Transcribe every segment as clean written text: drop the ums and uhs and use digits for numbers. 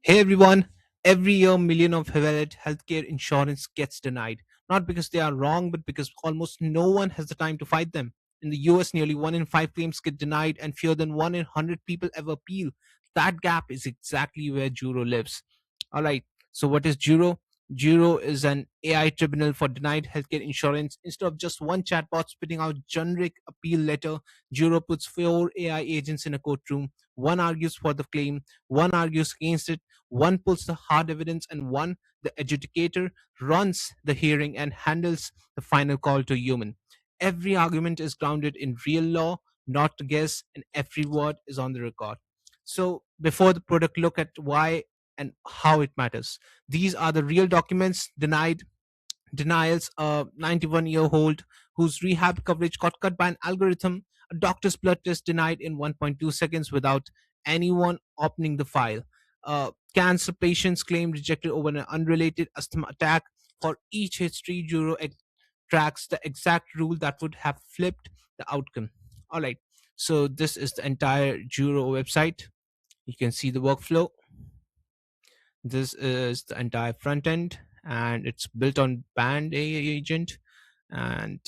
Hey everyone, every year million of valid healthcare insurance gets denied, not because they are wrong, but because almost no one has the time to fight them. In the US, nearly 1 in 5 claims get denied, and fewer than 1 in 100 people ever appeal. That gap is exactly where Juro lives. All right, so what is Juro? Juro is an AI tribunal for denied healthcare insurance. Instead of just one chatbot spitting out generic appeal letter, Juro puts four AI agents in a courtroom. One argues for the claim, one argues against it, one pulls the hard evidence, and one, the adjudicator, runs the hearing and handles the final call to human. Every argument is grounded in real law, not a guess, and every word is on the record. So, before the product, look at why and how it matters. These are the real documents denied denials. A 91-year-old whose rehab coverage got cut by an algorithm, a doctor's blood test denied in 1.2 seconds without anyone opening the file, cancer patient's claim rejected over an unrelated asthma attack. For each history, tracks the exact rule that would have flipped the outcome. All right, so this is the entire Juro website. You can see the workflow. This is the entire front end, and it's built on Band A agent. And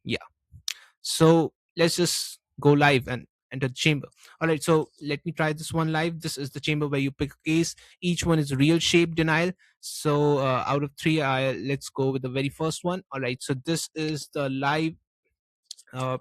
yeah, so let's just go live and enter the chamber. All right, so let me try this one live. This is the chamber where you pick a case. Each one is real shape denial. So out of three, let's go with the very first one. All right, so this is the live uh,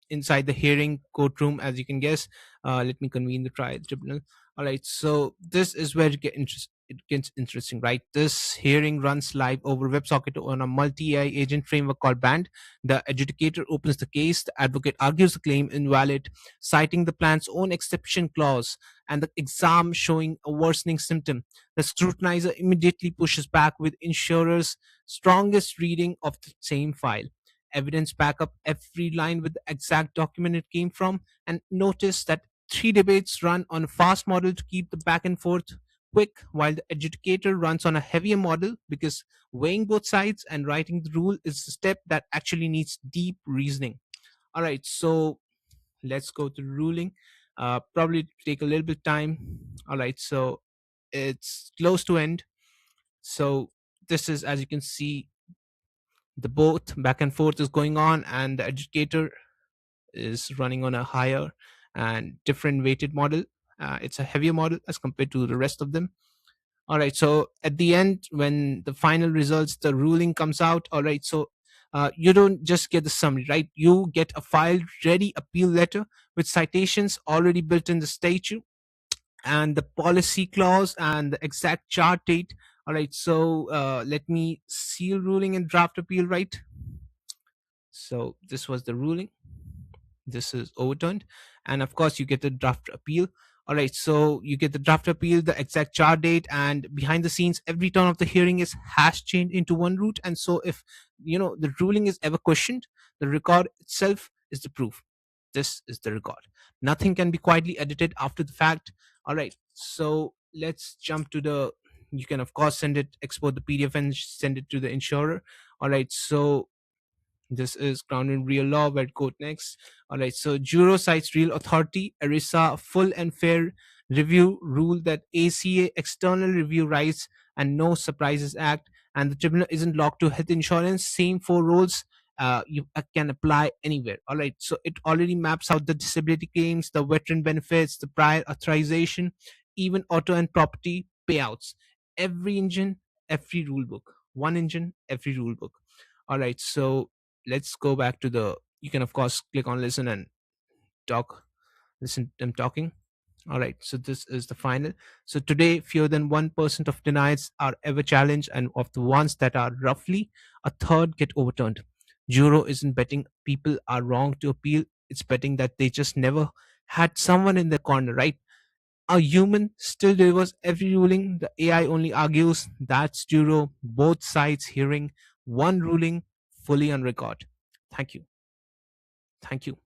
inside the hearing courtroom, as you can guess. Let me convene the trial tribunal. All right, so this is where it gets interesting, right? This hearing runs live over WebSocket on a multi-AI agent framework called Band. The adjudicator opens the case, the advocate argues the claim invalid, citing the plan's own exception clause and the exam showing a worsening symptom. The scrutinizer immediately pushes back with insurer's strongest reading of the same file. Evidence back up every line with the exact document it came from, and notice that three debates run on a fast model to keep the back and forth quick, while the adjudicator runs on a heavier model because weighing both sides and writing the rule is a step that actually needs deep reasoning. All right, so let's go to the ruling. Probably take a little bit time. All right, so it's close to end. So this is, as you can see, the both back and forth is going on, and the educator is running on a higher and different weighted model. It's a heavier model as compared to the rest of them. All right, so at the end, when the final results, the ruling comes out. All right, so you don't just get the summary, right? You get a filed ready appeal letter with citations already built in the statute and the policy clause and the exact chart date. All right, so let me seal ruling and draft appeal, right? So this was the ruling. This is overturned, and of course you get the draft appeal. All right, so you get the draft appeal, the exact chart date, and behind the scenes every turn of the hearing is hash chained into one route. And so if the ruling is ever questioned, the record itself is the proof. This is the record. Nothing can be quietly edited after the fact. All right, so let's jump to the, you can of course send it, export the PDF and send it to the insurer. All right, so this is grounded in real law. Where quote next. All right. So Juro cites real authority, ERISA full and fair review rule that ACA external review rights and no surprises act, and the tribunal isn't locked to health insurance. Same four rules. You can apply anywhere. All right. So it already maps out the disability claims, the veteran benefits, the prior authorization, even auto and property payouts. Every engine, every rule book. One engine, every rule book. All right. So let's go back to the, you can of course click on listen and talk, listen to them talking. All right, so this is the final. So today fewer than 1% of denials are ever challenged, and of the ones that are, roughly a third get overturned. Juro isn't betting people are wrong to appeal, it's betting that they just never had someone in their corner, right? A human still delivers every ruling, the AI only argues. That's Juro, both sides hearing one ruling fully on record. Thank you. Thank you.